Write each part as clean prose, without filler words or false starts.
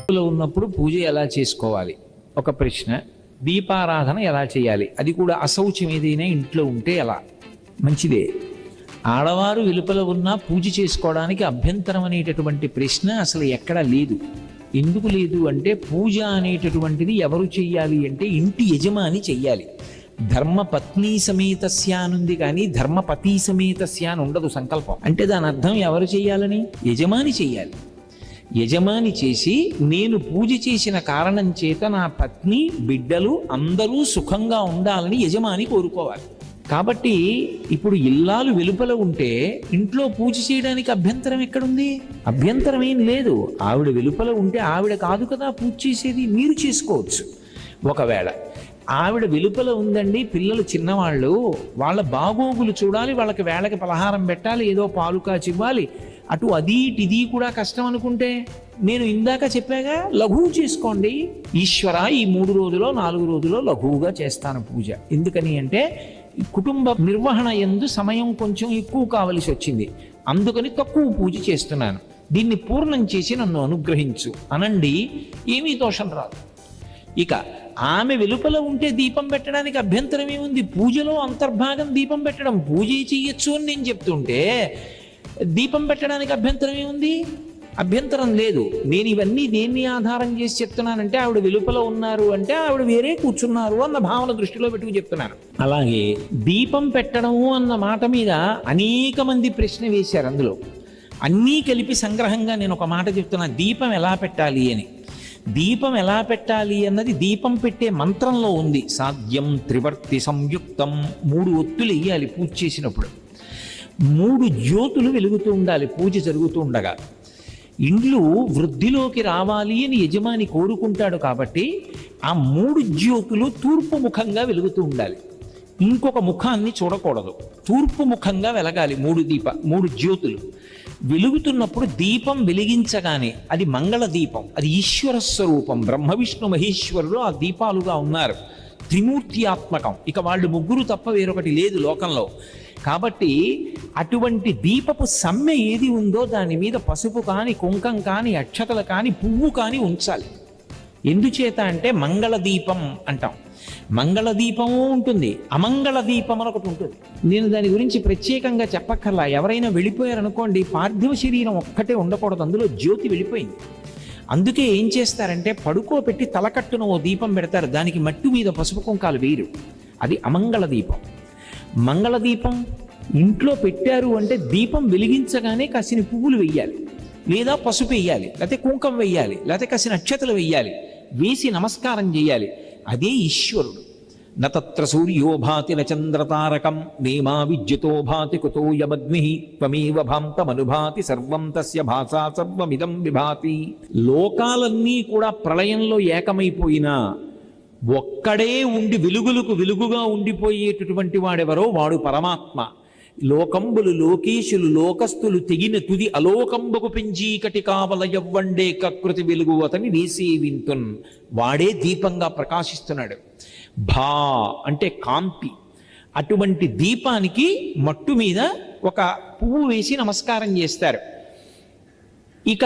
ఉన్నప్పుడు పూజ ఎలా చేసుకోవాలి ఒక ప్రశ్న. దీపారాధన ఎలా చేయాలి, అది కూడా అశౌచం ఏదైనా ఇంట్లో ఉంటే ఎలా? మంచిదే. ఆడవారు వెలుపల ఉన్నా పూజ చేసుకోవడానికి అభ్యంతరం అనేటటువంటి ప్రశ్న అసలు ఎక్కడా లేదు. ఎందుకు లేదు అంటే, పూజ అనేటటువంటిది ఎవరు చెయ్యాలి అంటే ఇంటి యజమాని చెయ్యాలి. ధర్మపత్ని సమేతస్య అనుంది కానీ ధర్మపతి సమేతస్య అని ఉండదు సంకల్పం. అంటే దాని అర్థం ఎవరు చెయ్యాలని? యజమాని చెయ్యాలి. యజమాని చేసి, నేను పూజ చేసిన కారణం చేత నా పత్ని బిడ్డలు అందరూ సుఖంగా ఉండాలని యజమాని కోరుకోవాలి. కాబట్టి ఇప్పుడు ఇల్లాలు వెలుపల ఉంటే ఇంట్లో పూజ చేయడానికి అభ్యంతరం ఎక్కడుంది? అభ్యంతరం ఏం లేదు. ఆవిడ వెలుపల ఉంటే ఆవిడ కాదు కదా పూజ చేసేది, మీరు చేసుకోవచ్చు. ఒకవేళ ఆవిడ వెలుపల ఉందండి, పిల్లలు చిన్నవాళ్ళు, వాళ్ళ బాగోగులు చూడాలి, వాళ్ళకి వేళకి పలహారం పెట్టాలి, ఏదో పాలు కాచివ్వాలి, అటు అది ఇది కూడా కష్టం అనుకుంటే, నేను ఇందాక చెప్పాగా లఘువు చేసుకోండి. ఈశ్వర ఈ 3 రోజులో 4 రోజులో లఘువుగా చేస్తాను పూజ. ఎందుకని అంటే కుటుంబ నిర్వహణ యందు సమయం కొంచెం ఎక్కువ కావలసి వచ్చింది, అందుకని తక్కువ పూజ చేస్తున్నాను, దీన్ని పూర్ణం చేసి నన్ను అనుగ్రహించు అనండి, ఏమీ దోషం రాదు. ఇక ఆమె వెలుపల ఉంటే దీపం పెట్టడానికి అభ్యంతరం ఏముంది? పూజలో అంతర్భాగం దీపం పెట్టడం. పూజ చెయ్యొచ్చు అని నేను చెప్తుంటే దీపం పెట్టడానికి అభ్యంతరం ఏముంది? అభ్యంతరం లేదు. నేను ఇవన్నీ దేన్ని ఆధారం చేసి చెప్తున్నానంటే, ఆవిడ వెలుపల ఉన్నారు అంటే ఆవిడ వేరే కూర్చున్నారు అన్న భావన దృష్టిలో పెట్టుకు చెప్తున్నాను. అలాగే దీపం పెట్టడము అన్న మాట మీద అనేక మంది ప్రశ్న వేశారు. అందులో అన్నీ కలిపి సంగ్రహంగా నేను ఒక మాట చెప్తున్నా, దీపం ఎలా పెట్టాలి అని. దీపం ఎలా పెట్టాలి అన్నది దీపం పెట్టే మంత్రంలో ఉంది. సాధ్యం త్రివర్తి సంయుక్తం. 3 ఒత్తులు వేయాలి పూజ చేసినప్పుడు. 3 జ్యోతులు వెలుగుతూ ఉండాలి పూజ జరుగుతూ ఉండగా. ఇండ్లు వృద్ధిలోకి రావాలి అని యజమాని కోరుకుంటాడు కాబట్టి ఆ 3 జ్యోతులు తూర్పు ముఖంగా వెలుగుతూ ఉండాలి. ఇంకొక ముఖాన్ని చూడకూడదు, తూర్పు ముఖంగా వెలగాలి. 3 జ్యోతులు వెలుగుతున్నప్పుడు దీపం వెలిగించగానే అది మంగళ దీపం, అది ఈశ్వర స్వరూపం. బ్రహ్మ విష్ణు మహేశ్వరులు ఆ దీపాలుగా ఉన్నారు, త్రిమూర్త్యాత్మకం. ఇక వాళ్ళు 3 తప్ప వేరొకటి లేదు లోకంలో. కాబట్టి అటువంటి దీపపు సమ్మె ఏది ఉందో దాని మీద పసుపు కానీ కుంకం కానీ అక్షతలు కానీ పువ్వు కానీ ఉంచాలి. ఎందుచేత అంటే మంగళ దీపం అంటాం. మంగళ దీపము ఉంటుంది, అమంగళ దీపం అని ఒకటి ఉంటుంది. నేను దాని గురించి ప్రత్యేకంగా చెప్పక్కర్లా. ఎవరైనా వెళ్ళిపోయారనుకోండి, పార్థివ శరీరం ఒక్కటే ఉండకూడదు, అందులో జ్యోతి వెళ్ళిపోయింది. అందుకే ఏం చేస్తారంటే పడుకోబెట్టి తలకట్టున ఓ దీపం పెడతారు, దానికి మట్టి మీద పసుపు కుంకాలు వేయరు, అది అమంగళ దీపం. మంగళ దీపం ఇంట్లో పెట్టారు అంటే దీపం వెలిగించగానే కాసిన పువ్వులు వెయ్యాలి, లేదా పసుపు వెయ్యాలి, లేకపోతే కుంకం వెయ్యాలి, లేకపోతే కాసిన అక్షతలు వెయ్యాలి, వేసి నమస్కారం చేయాలి. అదే ఈశ్వరుడు. నత్ర సూర్యో భాతి నచంద్రతారకం నేమా విద్యుతో భాతి కుతో యమగ్ని త్వమేవ భాంతమనుభాతి సర్వం తస్య భాసా సర్వమిదం విభాతి. లోకాలన్నీ కూడా ప్రళయంలో ఏకమైపోయినా ఒక్కడే ఉండి వెలుగులకు వెలుగుగా ఉండిపోయేటటువంటి వాడెవరో వాడు పరమాత్మ. లోకంబులు లోకేశులు లోకస్తులు తెగిన తుది అలోకంబకు పెంచీకటి కావల యవ్వండే కకృతి వెలుగు అతని వేసే వింతున్. వాడే దీపంగా ప్రకాశిస్తున్నాడు. భా అంటే కాంతి. అటువంటి దీపానికి మట్టు మీద ఒక పువ్వు వేసి నమస్కారం చేస్తారు. ఇక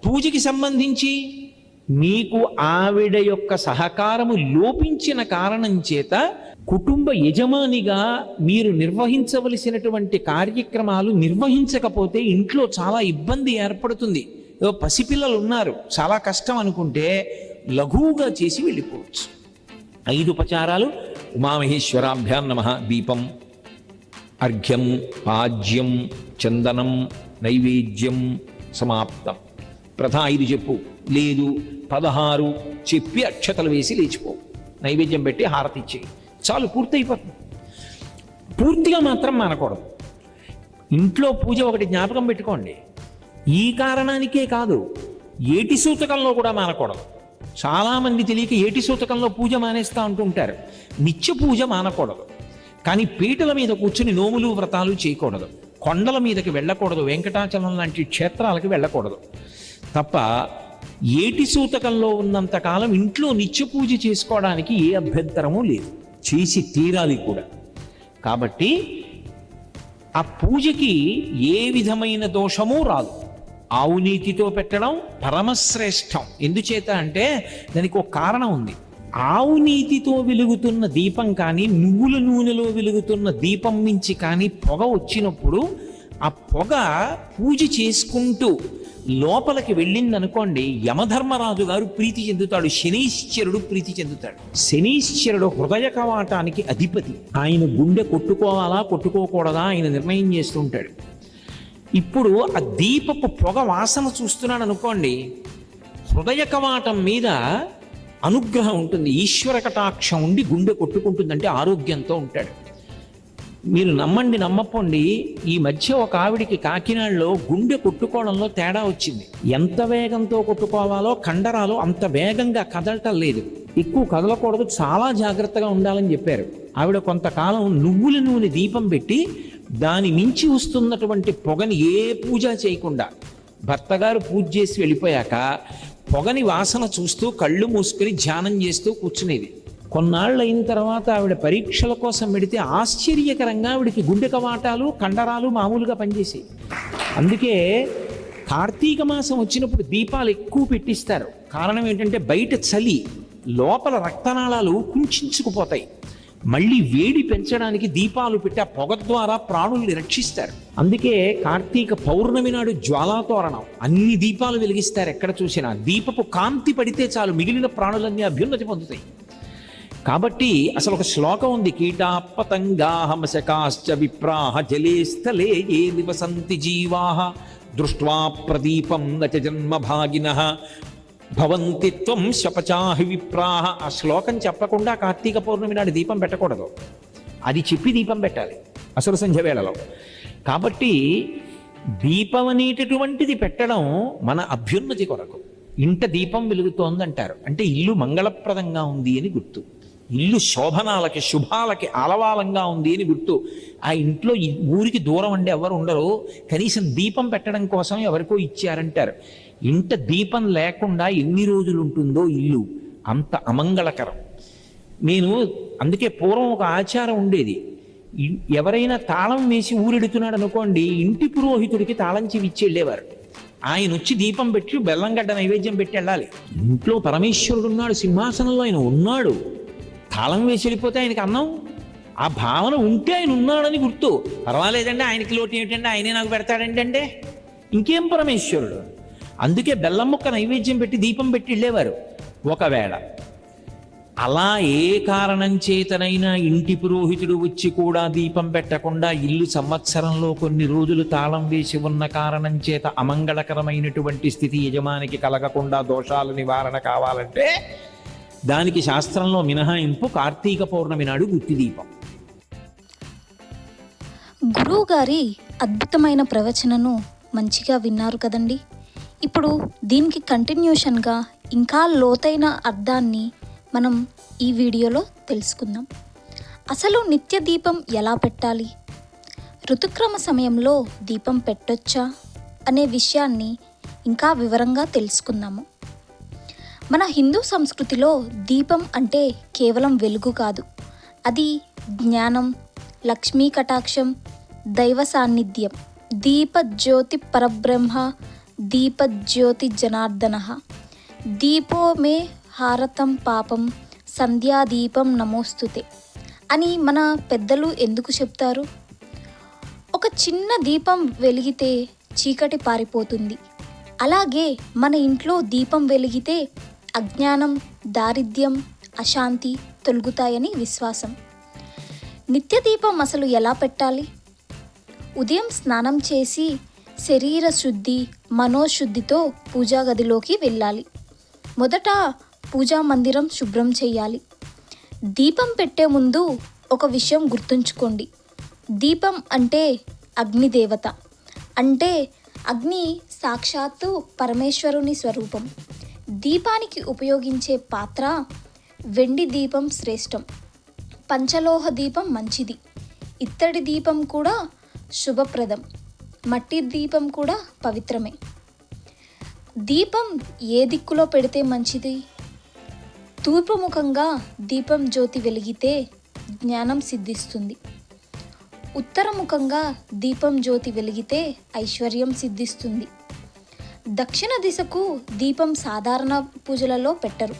పూజకి సంబంధించి మీకు ఆవిడ యొక్క సహకారము లోపించిన కారణం చేత కుటుంబ యజమానిగా మీరు నిర్వహించవలసినటువంటి కార్యక్రమాలు నిర్వహించకపోతే ఇంట్లో చాలా ఇబ్బంది ఏర్పడుతుంది. పసిపిల్లలు ఉన్నారు, చాలా కష్టం అనుకుంటే లఘువుగా చేసి వెళ్ళిపోవచ్చు. 5 ఉపచారాలు: ఉమామహేశ్వరాభ్యాం నమః, దీపం, అర్ఘ్యం, పాజ్యం, చందనం, నైవేద్యం, సమాప్తం. ప్రథ 5 చెప్పు, లేదు 16 చెప్పి అక్షతలు వేసి లేచిపో, నైవేద్యం పెట్టి హారతి ఇచ్చేయి, చాలు, పూర్తయిపోతుంది. పూర్తిగా మాత్రం మానకూడదు. ఇంట్లో పూజ ఒకటి జ్ఞాపకం పెట్టుకోండి, ఈ కారణానికే కాదు, ఏటి సూతకంలో కూడా మానకూడదు. చాలామంది తెలియక ఏటి సూతకంలో పూజ మానేస్తూ ఉంటుంటారు. నిత్య పూజ మానకూడదు, కానీ పీటల మీద కూర్చుని నోములు వ్రతాలు చేయకూడదు, కొండల మీదకి వెళ్ళకూడదు, వెంకటాచలం లాంటి క్షేత్రాలకి వెళ్ళకూడదు. తప్ప ఏటి సూతకంలో ఉన్నంతకాలం ఇంట్లో నిత్య పూజ చేసుకోవడానికి ఏ అభ్యంతరమూ లేదు, చేసి తీరాలి కూడా. కాబట్టి ఆ పూజకి ఏ విధమైన దోషమూ రాదు. ఆవు నీతితో పెట్టడం పరమశ్రేష్టం. ఎందుచేత అంటే దానికి ఒక కారణం ఉంది. ఆవు నీతితో వెలుగుతున్న దీపం కానీ నువ్వుల నూనెలో వెలుగుతున్న దీపం నుంచి కానీ పొగ వచ్చినప్పుడు ఆ పొగ పూజ చేసుకుంటూ లోపలికి వెళ్ళిందనుకోండి, యమధర్మరాజు గారు ప్రీతి చెందుతాడు, శనీశ్వరుడు ప్రీతి చెందుతాడు. శనీశ్వరుడు హృదయ కవాటానికి అధిపతి. ఆయన గుండె కొట్టుకోవాలా కొట్టుకోకూడదా ఆయన నిర్ణయం చేస్తుంటాడు. ఇప్పుడు ఆ దీపపు పొగ వాసన చూస్తున్నాడు అనుకోండి, హృదయ కవాటం మీద అనుగ్రహం ఉంటుంది, ఈశ్వర కటాక్షం ఉండి గుండె కొట్టుకుంటుందంటే ఆరోగ్యంతో ఉంటాడు. మీరు నమ్మండి నమ్మపోండి, ఈ మధ్య ఒక ఆవిడికి కాకినాడలో గుండె కొట్టుకోవడంలో తేడా వచ్చింది. ఎంత వేగంతో కొట్టుకోవాలో కండరాలు అంత వేగంగా కదలటం లేదు, ఎక్కువ కదలకూడదు, చాలా జాగ్రత్తగా ఉండాలని చెప్పారు. ఆవిడ కొంతకాలం నువ్వుల నూనె దీపం పెట్టి దాని మించి వస్తున్నటువంటి పొగని ఏ పూజ చేయకుండా, భర్త గారు పూజ చేసి వెళ్ళిపోయాక పొగని వాసన చూస్తూ కళ్ళు మూసుకొని ధ్యానం చేస్తూ కూర్చునేది. కొన్నాళ్ళు అయిన తర్వాత ఆవిడ పరీక్షల కోసం పెడితే ఆశ్చర్యకరంగా ఆవిడికి గుండె కవాటాలు కండరాలు మామూలుగా పనిచేసాయి. అందుకే కార్తీక మాసం వచ్చినప్పుడు దీపాలు ఎక్కువ పెట్టిస్తారు. కారణం ఏంటంటే బయట చలి, లోపల రక్తనాళాలు కుంచుకుపోతాయి. మళ్ళీ వేడి పెంచడానికి దీపాలు పెట్టి ఆ పొగ ద్వారా ప్రాణుల్ని రక్షిస్తారు. అందుకే కార్తీక పౌర్ణమి నాడు జ్వాలాతోరణం అన్ని దీపాలు వెలిగిస్తారు. ఎక్కడ చూసినా దీపపు కాంతి పడితే చాలు మిగిలిన ప్రాణులన్నీ అభ్యున్నతి పొందుతాయి. కాబట్టి అసలు ఒక శ్లోకం ఉంది, కీటా పతంగాః మశకాశ్చ విప్రాః జలే స్థలే ఏ నివసంతి జీవాః దృష్ట్వా ప్రదీపం నచ జన్మభాగినః భవంతి త్వం శపచాహి విప్రాః. ఆ శ్లోకం చెప్పకుండా కార్తీక పౌర్ణమి నాడు దీపం పెట్టకూడదు, అది చెప్పి దీపం పెట్టాలి అసుర సంధ్య వేళలో. కాబట్టి దీపం అనేటటువంటిది పెట్టడం మన అభ్యున్నతి కొరకు. ఇంట దీపం వెలుగుతోందంటారు అంటే ఇల్లు మంగళప్రదంగా ఉంది అని గుర్తు, ఇల్లు శోభనాలకి శుభాలకి ఆలవాలంగా ఉంది అని గుర్తు. ఆ ఇంట్లో ఊరికి దూరం అంటే ఎవరు ఉండరు, కనీసం దీపం పెట్టడం కోసం ఎవరికో ఇచ్చారంటారు. ఇంట దీపం లేకుండా ఎన్ని రోజులు ఉంటుందో ఇల్లు అంత అమంగళకరం. నేను అందుకే పూర్వం ఒక ఆచారం ఉండేది, ఎవరైనా తాళం వేసి ఊరెడుతున్నాడు అనుకోండి, ఇంటి పురోహితుడికి తాళం చెవి ఇచ్చి వెళ్ళేవారు. ఆయన వచ్చి దీపం పెట్టి బెల్లంగడ్డ నైవేద్యం పెట్టి వెళ్ళాలి. ఇంట్లో పరమేశ్వరుడు ఉన్నాడు, సింహాసనంలో ఆయన ఉన్నాడు, తాళం వేసి వెళ్ళిపోతే ఆయనకి అన్నం. ఆ భావన ఉంటే ఆయన ఉన్నాడని గుర్తు. పర్వాలేదండి ఆయనకి లోటు ఏమిటంటే ఆయనే నాకు పెడతాడంటే ఇంకేం పరమేశ్వరుడు. అందుకే బెల్లం ముక్క నైవేద్యం పెట్టి దీపం పెట్టి వెళ్ళేవారు. ఒకవేళ అలా ఏ కారణం చేతనైనా ఇంటి పురోహితుడు వచ్చి కూడా దీపం పెట్టకుండా ఇల్లు సంవత్సరంలో కొన్ని రోజులు తాళం వేసి ఉన్న కారణం చేత అమంగళకరమైనటువంటి స్థితి యజమానికి కలగకుండా దోషాల నివారణ కావాలంటే దానికి శాస్త్రంలో మినహాయింపు కార్తీక పౌర్ణమి నాడు గుత్తి దీపం. గురువు గారి అద్భుతమైన ప్రవచనను మంచిగా విన్నారు కదండి. ఇప్పుడు దీనికి కంటిన్యూషన్గా ఇంకా లోతైన అర్థాన్ని మనం ఈ వీడియోలో తెలుసుకుందాం. అసలు నిత్య దీపం ఎలా పెట్టాలి, ఋతుక్రమ సమయంలో దీపం పెట్టొచ్చా అనే విషయాన్ని ఇంకా వివరంగా తెలుసుకుందాము. మన హిందూ సంస్కృతిలో దీపం అంటే కేవలం వెలుగు కాదు, అది జ్ఞానం, లక్ష్మీ కటాక్షం, దైవ సాన్నిధ్యం. దీపజ్యోతి పరబ్రహ్మ దీపజ్యోతి జనార్దన దీపో మే హారతం పాపం సంధ్యాదీపం నమోస్తుతే అని మన పెద్దలు ఎందుకు చెప్తారు? ఒక చిన్న దీపం వెలిగితే చీకటి పారిపోతుంది. అలాగే మన ఇంట్లో దీపం వెలిగితే అజ్ఞానం, దారిద్ర్యం, అశాంతి తొలగుతాయని విశ్వాసం. నిత్య దీపం అసలు ఎలా పెట్టాలి? ఉదయం స్నానం చేసి శరీర శుద్ధి, మనోశుద్ధితో పూజా గదిలోకి వెళ్ళాలి. మొదట పూజా మందిరం శుభ్రం చేయాలి. దీపం పెట్టే ముందు ఒక విషయం గుర్తుంచుకోండి, దీపం అంటే అగ్నిదేవత, అంటే అగ్ని సాక్షాత్తు పరమేశ్వరుని స్వరూపం. దీపానికి ఉపయోగించే పాత్ర వెండి దీపం శ్రేష్టం, పంచలోహ దీపం మంచిది, ఇత్తడి దీపం కూడా శుభప్రదం, మట్టి దీపం కూడా పవిత్రమే. దీపం ఏ దిక్కులో పెడితే మంచిది? తూర్పుముఖంగా దీపం జ్యోతి వెలిగితే జ్ఞానం సిద్ధిస్తుంది. ఉత్తరముఖంగా దీపం జ్యోతి వెలిగితే ఐశ్వర్యం సిద్ధిస్తుంది. దక్షిణ దిశకు దీపం సాధారణ పూజలలో పెట్టరు.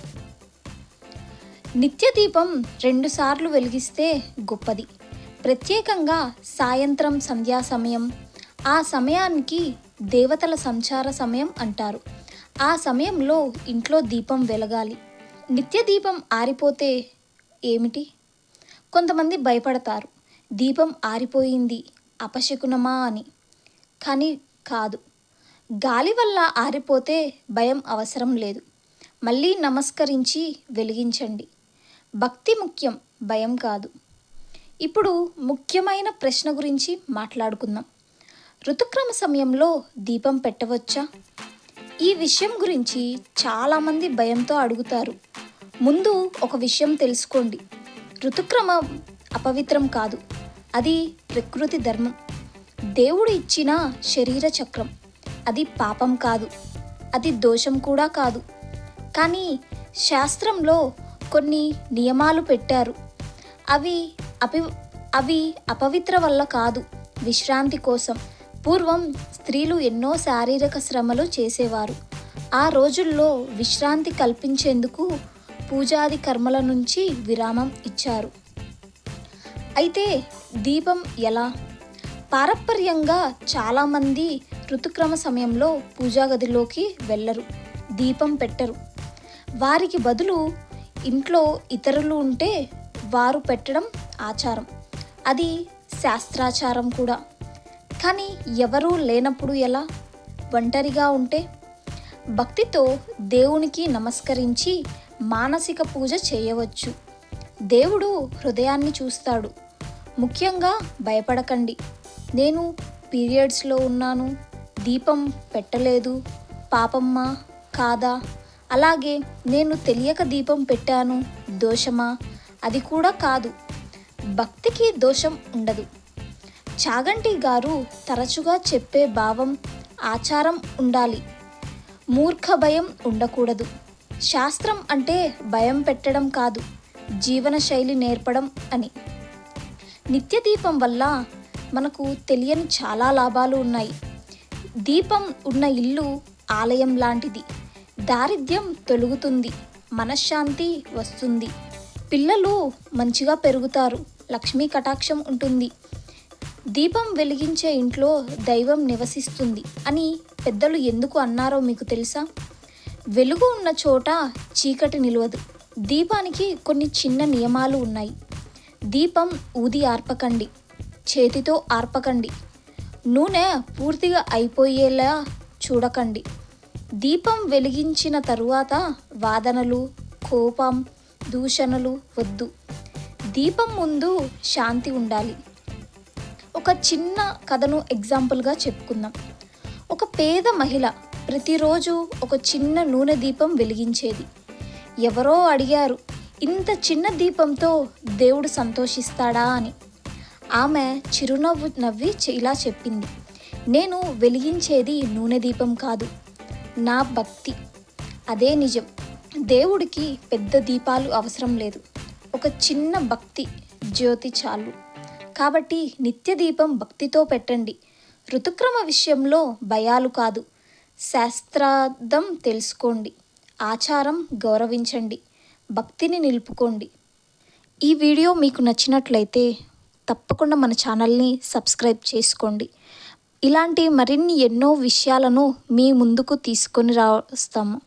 నిత్య దీపం 2 సార్లు వెలిగిస్తే గొప్పది. ప్రత్యేకంగా సాయంత్రం సంధ్యా సమయం, ఆ సమయానికి దేవతల సంచార సమయం అంటారు. ఆ సమయంలో ఇంట్లో దీపం వెలగాలి. నిత్య దీపం ఆరిపోతే ఏమిటి? కొంతమంది భయపడతారు, దీపం ఆరిపోయింది అపశకునమా అని. కానీ కాదు, గాలి వల్ల ఆరిపోతే భయం అవసరం లేదు. మళ్ళీ నమస్కరించి వెలిగించండి. భక్తి ముఖ్యం, భయం కాదు. ఇప్పుడు ముఖ్యమైన ప్రశ్న గురించి మాట్లాడుకుందాం. ఋతుక్రమ సమయంలో దీపం పెట్టవచ్చా? ఈ విషయం గురించి చాలామంది భయంతో అడుగుతారు. ముందు ఒక విషయం తెలుసుకోండి. ఋతుక్రమం అపవిత్రం కాదు, అది ప్రకృతి ధర్మం. దేవుడు ఇచ్చిన శరీర చక్రం. అది పాపం కాదు, అది దోషం కూడా కాదు. కానీ శాస్త్రంలో కొన్ని నియమాలు పెట్టారు. అవి అపవిత్ర వల్ల కాదు, విశ్రాంతి కోసం. పూర్వం స్త్రీలు ఎన్నో శారీరక శ్రమలు చేసేవారు. ఆ రోజుల్లో విశ్రాంతి కల్పించేందుకు పూజాది కర్మల నుంచి విరామం ఇచ్చారు. అయితే దీపం ఎలా? పారంపర్యంగా చాలామంది ఋతుక్రమ సమయంలో పూజా గదిలోకి వెళ్ళరు, దీపం పెట్టరు. వారికి బదులు ఇంట్లో ఇతరులు ఉంటే వారు పెట్టడం ఆచారం. అది శాస్త్రాచారం కూడా. కానీ ఎవరూ లేనప్పుడు ఎలా? ఒంటరిగా ఉంటే? భక్తితో దేవునికి నమస్కరించి మానసిక పూజ చేయవచ్చు. దేవుడు హృదయాన్ని చూస్తాడు. ముఖ్యంగా భయపడకండి. నేను పీరియడ్స్లో ఉన్నాను, దీపం పెట్టలేదు, పాపమ్మా కాదా? అలాగే నేను తెలియక దీపం పెట్టాను, దోషమా? అది కూడా కాదు. భక్తికి దోషం ఉండదు. చాగంటి గారు తరచుగా చెప్పే భావం ఆచారం ఉండాలి, మూర్ఖ భయం ఉండకూడదు. శాస్త్రం అంటే భయం పెట్టడం కాదు, జీవన శైలి నేర్పడం అని. నిత్య దీపం వల్ల మనకు తెలియని చాలా లాభాలు ఉన్నాయి. దీపం ఉన్న ఇల్లు ఆలయం లాంటిది. దారిద్ర్యం తొలగుతుంది, మనశ్శాంతి వస్తుంది, పిల్లలు మంచిగా పెరుగుతారు, లక్ష్మీ కటాక్షం ఉంటుంది. దీపం వెలిగించే ఇంట్లో దైవం నివసిస్తుంది అని పెద్దలు ఎందుకు అన్నారో మీకు తెలుసా? వెలుగు ఉన్న చోట చీకటి నిలవదు. దీపానికి కొన్ని చిన్న నియమాలు ఉన్నాయి. దీపం ఊది ఆర్పకండి, చేతితో ఆర్పకండి, నూనె పూర్తిగా అయిపోయేలా చూడకండి. దీపం వెలిగించిన తరువాత వాదనలు, కోపం, దూషణలు వద్దు. దీపం ముందు శాంతి ఉండాలి. ఒక చిన్న కథను ఎగ్జాంపుల్గా చెప్పుకుందాం. ఒక పేద మహిళ ప్రతిరోజు ఒక చిన్న నూనె దీపం వెలిగించేది. ఎవరో అడిగారు, ఇంత చిన్న దీపంతో దేవుడు సంతోషిస్తాడా అని. ఆమె చిరునవ్వు నవ్వి ఇలా చెప్పింది, నేను వెలిగించేది నూనె దీపం కాదు, నా భక్తి. అదే నిజం. దేవుడికి పెద్ద దీపాలు అవసరం లేదు, ఒక చిన్న భక్తి జ్యోతి చాలు. కాబట్టి నిత్య దీపం భక్తితో పెట్టండి. ఋతుక్రమ విషయంలో భయాలు కాదు, శాస్త్రార్థం తెలుసుకోండి, ఆచారం గౌరవించండి, భక్తిని నిలుపుకోండి. ఈ వీడియో మీకు నచ్చినట్లయితే తప్పకుండా మన ఛానల్ని సబ్స్క్రైబ్ చేసుకోండి. ఇలాంటి మరిన్ని ఎన్నో విషయాలను మీ ముందుకు తీసుకొని రాస్తాము.